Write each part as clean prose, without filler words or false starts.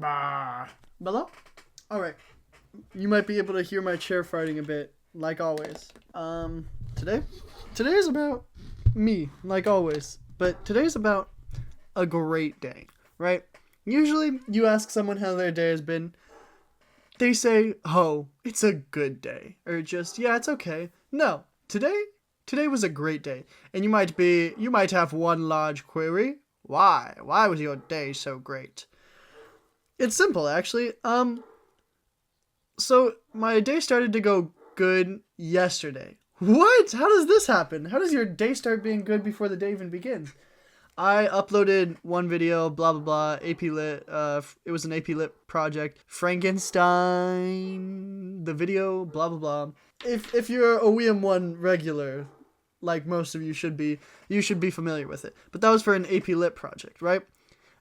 Hello? Alright. You might be able to hear my chair farting a bit, like always. Today is about me, like always. But today's about a great day, right? Usually, you ask someone how their day has been. They say, oh, it's a good day. Or just, yeah, it's okay. No, today was a great day. And you might have one large query. Why? Why was your day so great? It's simple, actually. So my day started to go good yesterday. What? How does this happen? How does your day start being good before the day even begins? I uploaded one video, blah, blah, blah, AP Lit. It was an AP Lit project. Frankenstein, the video, blah, blah, blah. If you're a WM1 regular, like most of you should be familiar with it. But that was for an AP Lit project, right?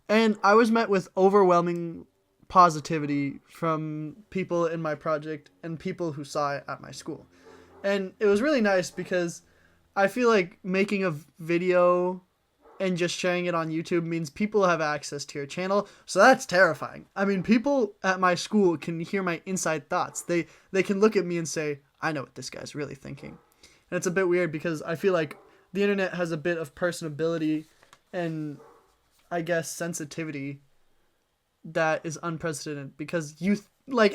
And I was met with overwhelming positivity from people in my project and people who saw it at my school. And it was really nice because I feel like making a video and just sharing it on YouTube means people have access to your channel. So that's terrifying. I mean, people at my school can hear my inside thoughts. They can look at me and say, I know what this guy's really thinking. And it's a bit weird because I feel like the internet has a bit of personability and, I guess, sensitivity that is unprecedented because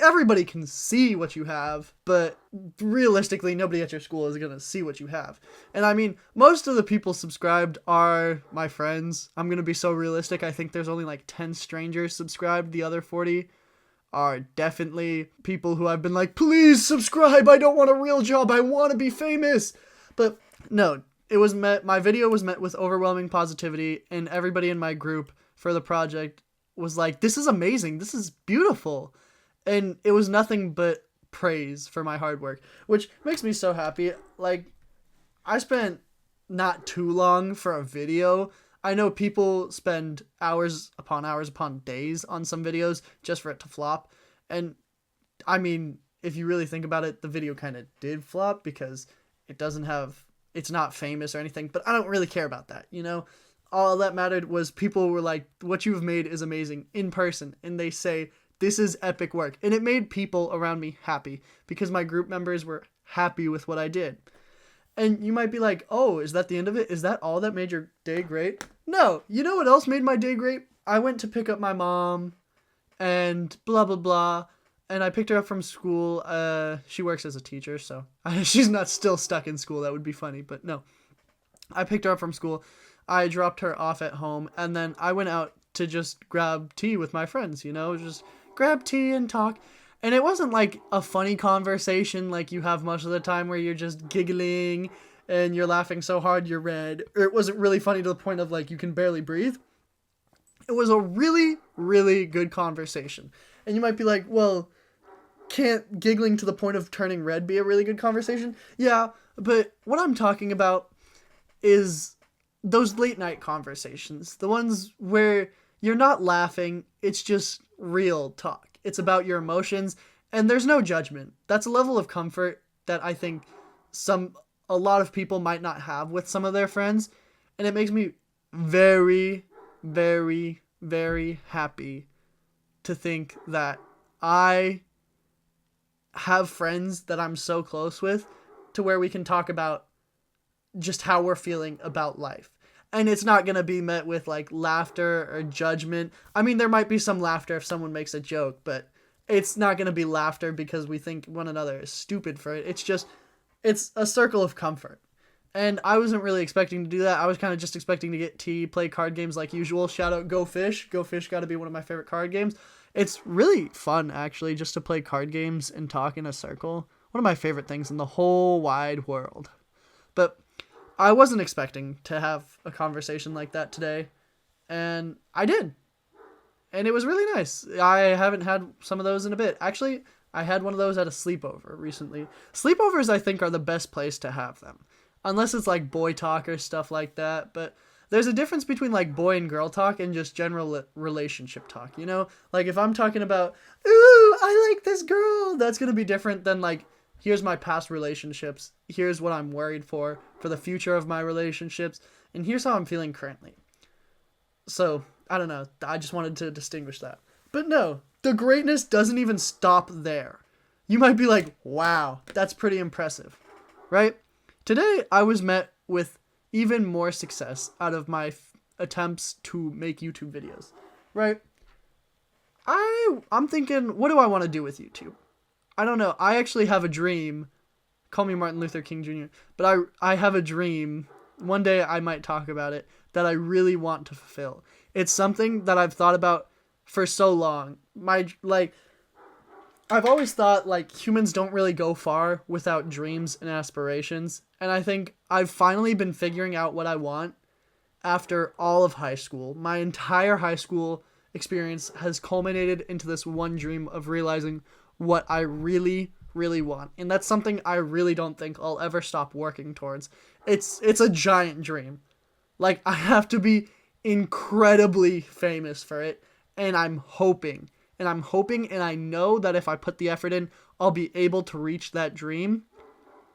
everybody can see what you have, but realistically nobody at your school is going to see what you have. And I mean, most of the people subscribed are my friends. I'm going to be so realistic. I think there's only like 10 strangers subscribed. The other 40 are definitely people who I've been like, please subscribe. I don't want a real job. I want to be famous. But no, my video was met with overwhelming positivity, and everybody in my group for the project was like, this is amazing. This is beautiful. And it was nothing but praise for my hard work, which makes me so happy. Like, I spent not too long for a video. I know people spend hours upon days on some videos just for it to flop. And I mean, if you really think about it, the video kind of did flop because it's not famous or anything, but I don't really care about that, you know? All that mattered was people were like, what you've made is amazing in person. And they say, this is epic work. And it made people around me happy because my group members were happy with what I did. And you might be like, oh, is that the end of it? Is that all that made your day great? No. You know what else made my day great? I went to pick up my mom and blah, blah, blah. And I picked her up from school. She works as a teacher, so she's not still stuck in school. That would be funny, but no. I picked her up from school. I dropped her off at home, and then I went out to just grab tea with my friends, you know, just grab tea and talk. And it wasn't like a funny conversation like you have most of the time where you're just giggling and you're laughing so hard you're red. Or it wasn't really funny to the point of like you can barely breathe. It was a really, really good conversation. And you might be like, well, can't giggling to the point of turning red be a really good conversation? Yeah, but what I'm talking about is those late night conversations, the ones where you're not laughing, it's just real talk. It's about your emotions, and there's no judgment. That's a level of comfort that I think a lot of people might not have with some of their friends, and it makes me very, very, very happy to think that I have friends that I'm so close with to where we can talk about just how we're feeling about life. And it's not going to be met with like laughter or judgment. I mean, there might be some laughter if someone makes a joke, but it's not going to be laughter because we think one another is stupid for it. It's a circle of comfort. And I wasn't really expecting to do that. I was kind of just expecting to get tea, play card games like usual. Shout out Go Fish. Go Fish got to be one of my favorite card games. It's really fun, actually, just to play card games and talk in a circle. One of my favorite things in the whole wide world. But I wasn't expecting to have a conversation like that today, and I did. And it was really nice. I haven't had some of those in a bit. Actually, I had one of those at a sleepover recently. Sleepovers, I think, are the best place to have them. Unless it's like boy talk or stuff like that, but there's a difference between like boy and girl talk and just general relationship talk, you know? Like if I'm talking about, ooh, I like this girl, that's going to be different than like, here's my past relationships, here's what I'm worried for the future of my relationships, and here's how I'm feeling currently. So, I don't know, I just wanted to distinguish that. But no, the greatness doesn't even stop there. You might be like, wow, that's pretty impressive, right? Today, I was met with even more success out of my attempts to make YouTube videos, right? I'm thinking, what do I want to do with YouTube? I don't know. I actually have a dream. Call me Martin Luther King Jr. But I have a dream. One day I might talk about it that I really want to fulfill. It's something that I've thought about for so long. I've always thought like humans don't really go far without dreams and aspirations. And I think I've finally been figuring out what I want after all of high school. My entire high school experience has culminated into this one dream of realizing what I really, really want. And that's something I really don't think I'll ever stop working towards. It's a giant dream. Like, I have to be incredibly famous for it. And I'm hoping and I know that if I put the effort in, I'll be able to reach that dream.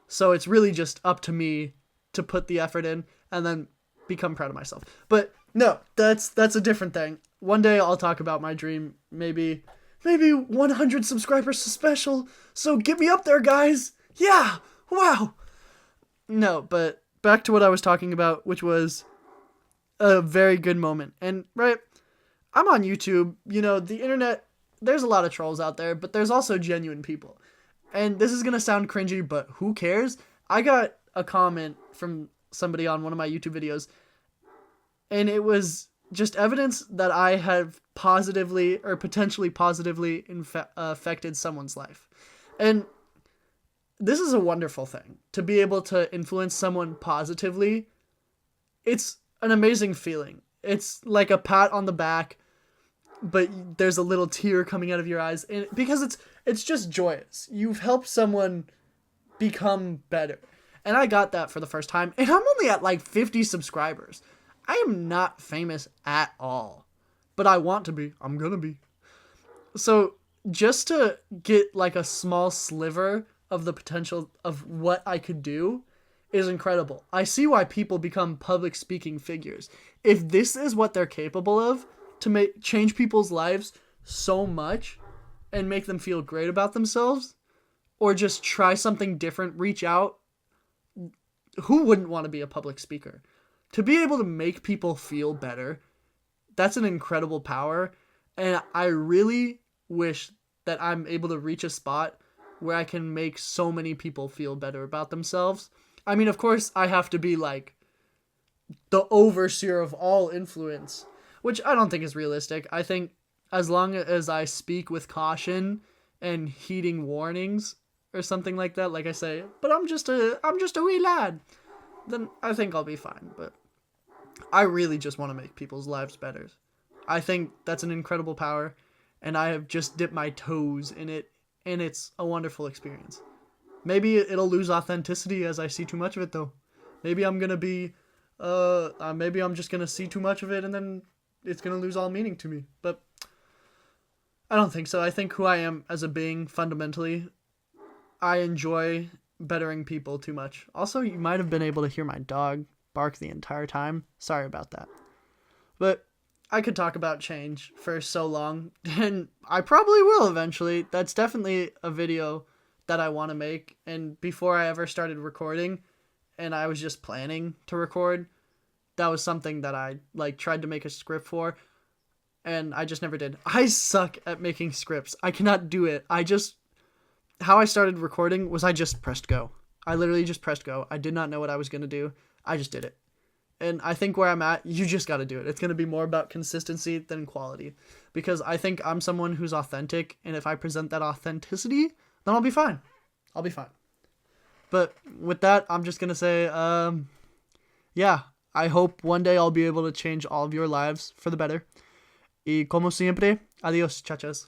So it's really just up to me to put the effort in and then become proud of myself. But no, that's a different thing. One day I'll talk about my dream. Maybe 100 subscribers special. So get me up there, guys. Yeah. Wow. No, but back to what I was talking about, which was a very good moment. And right, I'm on YouTube. You know, the internet, there's a lot of trolls out there, but there's also genuine people. And this is going to sound cringy, but who cares? I got a comment from somebody on one of my YouTube videos, and it was just evidence that I have positively or potentially positively affected someone's life. And this is a wonderful thing, to be able to influence someone positively. It's an amazing feeling. It's like a pat on the back, but there's a little tear coming out of your eyes, and because it's just joyous. You've helped someone become better. And I got that for the first time, and I'm only at like 50 subscribers. I am not famous at all, but I want to be. I'm gonna be. So just to get like a small sliver of the potential of what I could do is incredible. I see why people become public speaking figures. If this is what they're capable of, to change people's lives so much and make them feel great about themselves, or just try something different, reach out, who wouldn't want to be a public speaker? To be able to make people feel better, that's an incredible power. And I really wish that I'm able to reach a spot where I can make so many people feel better about themselves. I mean, of course, I have to be like the overseer of all influence, which I don't think is realistic. I think as long as I speak with caution and heeding warnings or something like that, like I say, but I'm just a wee lad, then I think I'll be fine. But I really just want to make people's lives better. I think that's an incredible power, and I have just dipped my toes in it, and it's a wonderful experience. Maybe it'll lose authenticity as I see too much of it, though. Maybe I'm gonna be, maybe I'm just gonna see too much of it, and then it's gonna lose all meaning to me. But I don't think so. I think who I am as a being, fundamentally, I enjoy bettering people too much. Also, you might have been able to hear my dog bark the entire time. Sorry about that. But I could talk about change for so long, and I probably will eventually. That's definitely a video that I want to make. And before I ever started recording, and I was just planning to record, that was something that I tried to make a script for, and I just never did. I suck at making scripts. I cannot do it. How I started recording was I just pressed go. I literally just pressed go. I did not know what I was going to do. I just did it. And I think where I'm at, you just got to do it. It's going to be more about consistency than quality. Because I think I'm someone who's authentic, and if I present that authenticity, then I'll be fine. I'll be fine. But with that, I'm just going to say, yeah, I hope one day I'll be able to change all of your lives for the better. Y como siempre, adios, chachas.